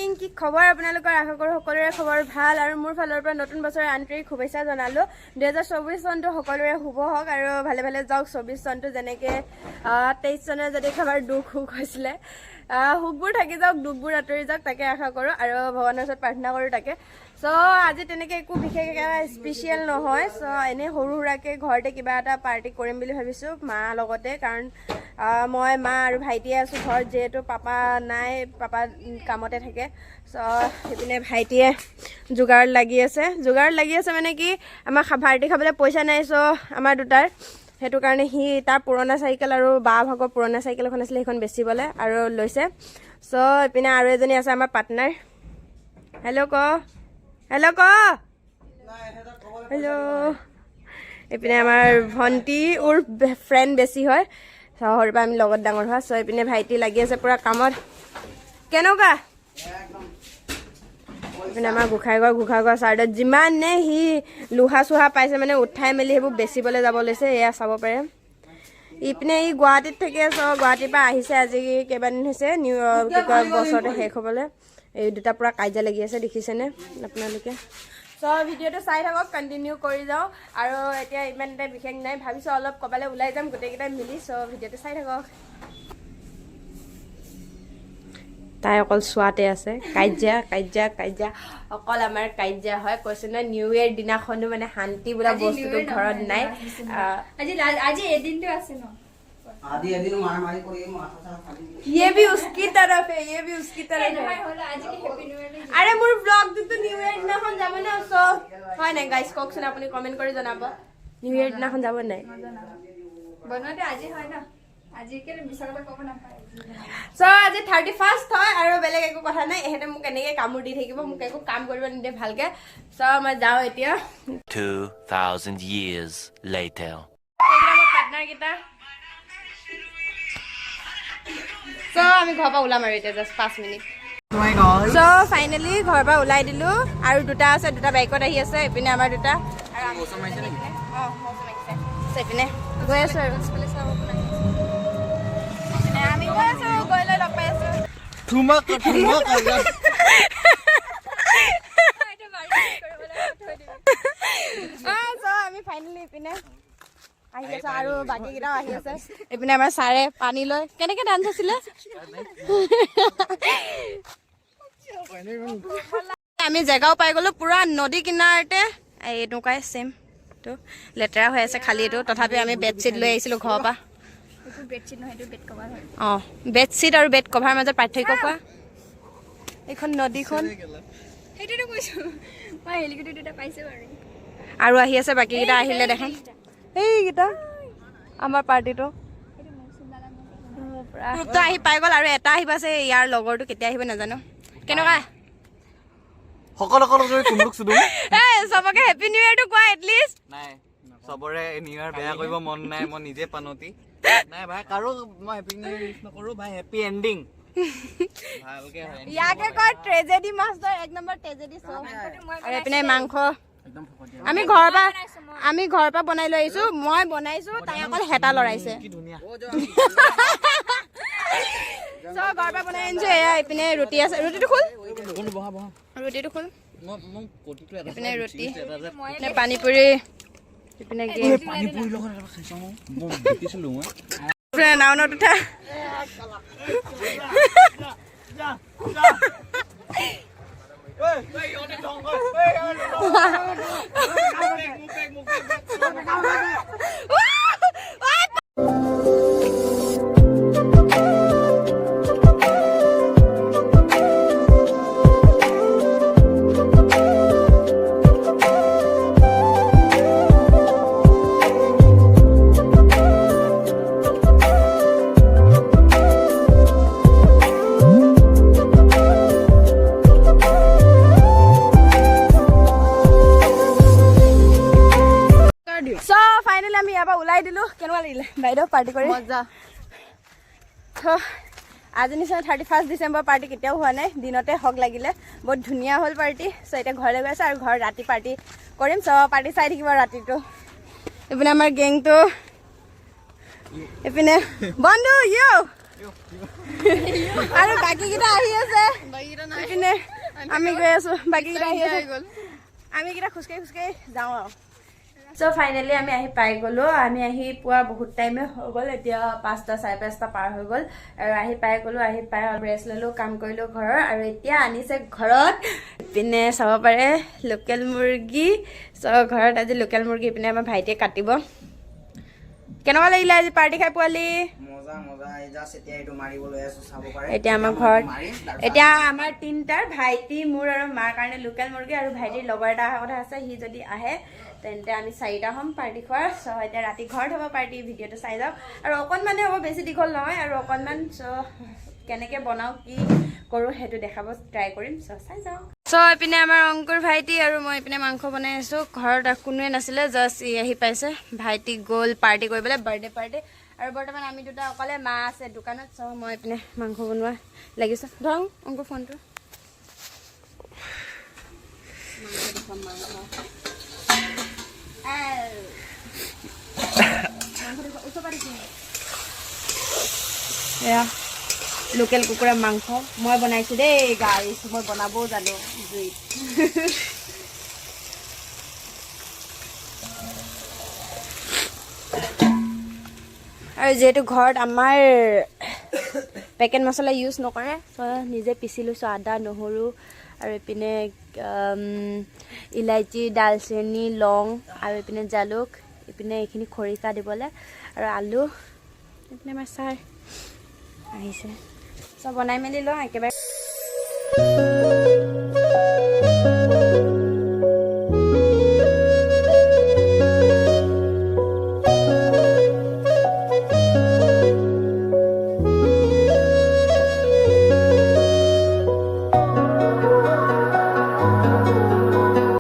morning কি খবৰ আপোনালোকৰ আশা কৰোঁ সকলোৰে খবৰ ভাল আৰু মোৰ ফালৰ পৰা নতুন বছৰৰ আন্তৰিক শুভেচ্ছা জনালো 2024 চনটো সকলোৰে শুভ হওক আৰু ভালে ভালে যাওক 24 চনটো যেনেকে 23 চনৰ যদি খবৰ দুখ হৈছিলে হুকবোৰ থাকি যাওক দুখবোৰ আঁতৰি যাওক তাকে আশা কৰোঁ আৰু ভগৱানৰ ওচৰত প্ৰাৰ্থনা কৰোঁ তাকে সো আজি তেনেকৈ একো বিশেষ এটা স্পেচিয়েল নহয় সো এনে সৰু সুৰাকৈ ঘৰতে কিবা এটা পাৰ্টি কৰিম বুলি ভাবিছোঁ মা লগতে কাৰণ মই মা আৰু ভাইটিয়ে আছোঁ ঘৰত যিহেতু পাপা নাই পাপা কামতে থাকে সো সেইপিনে ভাইটিয়ে যোগাৰত লাগি আছে মানে কি আমাৰ পাৰ্টি খাবলৈ পইচা নাই সো আমাৰ দুটাৰ সেইটো কাৰণে সি তাৰ পুৰণা চাইকেল আৰু বা ভাগৰ পুৰণা চাইকেল এখন আছিলে সেইখন বেচিবলৈ আৰু লৈছে সো এইপিনে আৰু এজনী আছে আমাৰ পাৰ্টনাৰ হেল্ল' এইপিনে আমাৰ ভণ্টি ওৰ ফ্ৰেণ্ড বেছি হয় সৰুৰ পৰা আমি লগত ডাঙৰ হোৱা সো এইপিনে ভাইটি লাগি আছে পুৰা কামত কেনেকুৱা এইপিনে আমাৰ গোঁসাইঘৰ চাইডত যিমানে সি লোহা চোহা পাইছে মানে উঠাই মেলি সেইবোৰ বেচিবলৈ যাব লৈছে এয়া চাব পাৰে ইপিনে ই গুৱাহাটীত থাকে গুৱাহাটীৰ পৰা আহিছে আজি কেইবাদিন হৈছে কি কয় বছৰতে শেষ হ'বলৈ এই দুটা পুৰা কাজিয়া লাগি আছে দেখিছেনে আপোনালোকে সো ভিডিঅ'টো চাই থাকক কণ্টিনিউ কৰি যাওঁ আৰু এতিয়া ইমান এটা বিশেষ নাই ভাবিছোঁ অলপ ক'ৰবালৈ ওলাই যাম গোটেইকেইটাই মিলি সো ভিডিঅ'টো চাই থাকক তাই অকল চোৱাতে আছে কাজিয়া অকল আমাৰ কাজিয়া হয় কৈছে নহয় নিউ ইয়েৰ দিনাখনো মানে শান্তি বোলা বস্তুটো ঘৰত নাই আজি এদিনটো আছে ন आधी आधी मार मारी कोई माथा सा खाली ये भी उसकी तरफ है अरे मोर ब्लॉग तो न्यू ईयर दिनाখন যাব না সো হয় না গাইস ককছন আপুনি কমেন্ট কৰি জনাব নিউ ইয়াৰ দিনাখন যাব নাই বনোৱাতে আজি হয় না আজি কেলে মিছা কথা ক'ব নাপায় সো আজি 31st হয় আৰু বেলেগ একো কথা নাই এহেতে মোক এনেকৈ কামুৰ দি থাকিব মোক একো কাম কৰিব নিদিয়ে ভালকে সো মই যাওঁ এতিয়া 2000 years later পাৰ্টনাৰ কিটা সো আমি ঘৰৰ পৰা ওলাম আৰু এতিয়া জাষ্ট 5 মিনিট সো ফাইনেলি ঘৰৰ পৰা ওলাই দিলো আৰু দুটা আছে দুটা বাইকত আহি আছে এইপিনে আমাৰ দুটা আৰু মৌচুম আহিছে নেকি মৌচুম আহিছে এইপিনে গৈ আছো আৰু আমি গৈ আছো গৈ লৈ লগ পাই আছো ठुमा সো আমি ফাইনেলি এইপিনে আহি আছে আৰু বাকী কেইটাও আহি আছে এইপিনে আমাৰ ছাৰে পানী লৈ কেনেকৈ ডান্স আছিলে আমি জেগাও পাই গ'লো পুৰা নদী কিনাৰতে এনেকুৱাই চেম তো লেতেৰা হৈ আছে খালি এইটো তথাপি আমি বেডশ্বীট লৈ আহিছিলোঁ ঘৰৰ পৰা অঁ বেডশ্বীট আৰু বেড কভাৰ মাজত পাৰ্থক্য কোৱা এইখন নদীখন সেইটোতো কৈছো মই হেলিকপ্টাৰ দুটা পাইছো আৰু আহি আছে বাকীকেইটা আহিলে দেখাম এইকেইটা আমাৰ পাৰ্টিটো গ্ৰুপটো আহি পাই গ'ল আৰু এটা আহিব আছে ইয়াৰ লগৰটো কেতিয়া আহিব নাজানো কেনেকুৱা চবকে হেপী নিউ ইয়েৰটো কোৱা এটলিষ্ট নাই সবৰে নিউ ইয়েৰ বেয়া কৰিব মন নাই মই নিজে পানতি নাই ভাই কাৰো মই হেপী নিউ ইয়েৰ উইশ নকৰো ভাই হেপী এন্ডিং ভালকে হয় ইয়াকে কয় ট্ৰেজেডি মাষ্টাৰ এক নম্বৰ ট্ৰেজেডি শ্ব' আৰু এইপিনে মাংস আমি ঘৰৰ পৰা বনাই লৈ আহিছো মই বনাইছো তাই অকল হেতা লৰাইছে কি ধুনীয়া ঘৰৰ পৰা বনাই আনিছো এয়া এইপিনে ৰুটি আছে ৰুটিটো খোল এইপিনে ৰুটি পানী পুৰি এইপিনে নাওনত উঠা আমি ইয়াৰ পৰা ওলাই দিলোঁ কেনেকুৱা লাগিলে বাইদেউ পাৰ্টি কৰি মজা আজি নিচিনা 31 ডিচেম্বৰ পাৰ্টি কেতিয়াও হোৱা নাই দিনতে হক লাগিলে বহুত ধুনীয়া হ'ল পাৰ্টি চ' এতিয়া ঘৰলৈ গৈ আছোঁ আৰু ঘৰত ৰাতি পাৰ্টি কৰিম চ' পাৰ্টি চাই থাকিব ৰাতিটো এইপিনে আমাৰ গেংটো এইপিনে বন্ধু ইউ আৰু বাকীকেইটা আহি আছে ইপিনে আমি গৈ আছো বাকীকেইটা আহি আছে আমি কেইটা খোজকাঢ়ি যাওঁ আৰু চ' ফাইনেলি আমি আহি পাই গ'লো আমি আহি পোৱা বহুত টাইমে হৈ গ'ল এতিয়া 5টা 5:30 পাৰ হৈ গ'ল আৰু আহি পাই গ'লো আহি পাই ৰেষ্ট ল'লো কাম কৰিলো ঘৰৰ আৰু এতিয়া আনিছে ঘৰত ইপিনে চাব পাৰে লোকেল মুৰ্গী চ' ঘৰত আজি লোকেল মুৰ্গী ইপিনে আমাৰ ভাইটিয়ে কাটিব কেনেকুৱা লাগিলে আজি পাৰ্টি খাই পোৱালি এতিয়া আমাৰ ঘৰত এতিয়া আমাৰ 3টাৰ ভাইটি মোৰ আৰু মাৰ কাৰণে লোকেল মুৰ্গী আৰু ভাইটিৰ লগৰ এটা অহা কথা আছে সি যদি আহে তেন্তে আমি 4টা হ'ম পাৰ্টি খোৱাৰ চ' এতিয়া ৰাতি ঘৰত হ'ব পাৰ্টি ভিডিঅ'টো চাই যাওক আৰু অকণমানে হ'ব বেছি দীঘল নহয় আৰু অকণমান চ' কেনেকৈ বনাওঁ কি কৰোঁ সেইটো দেখাব ট্ৰাই কৰিম চ' চাই যাওক চ' এইপিনে আমাৰ অংকুৰ ভাইটি আৰু মই এইপিনে মাংস বনাই আছোঁ ঘৰত কোনোৱে নাছিলে জাষ্ট ই আহি পাইছে ভাইটি গ'ল পাৰ্টি কৰিবলৈ বাৰ্থডে পাৰ্টি আৰু বৰ্তমান আমি দুটা অকলে মা আছে দোকানত চ' মই এইপিনে মাংস বনোৱা লাগিছোঁ ধৰক অংকুৰ ফোনটো এয়া লোকেল কুকুৰা মাংস মই বনাইছোঁ দেই গাইছ মই বনাবও জানো জুইত আৰু যিহেতু ঘৰত আমাৰ পেকেট মছলা ইউজ নকৰে নিজে পিচি লৈছোঁ আদা নহৰু আৰু এইপিনে ইলাইচি ডালচেনি লং আৰু এইপিনে জালুক এইপিনে এইখিনি খৰিচা দিবলৈ আৰু আলু এইপিনে আমাৰ চাৰ আহিছে চব বনাই মেলি লওঁ একেবাৰে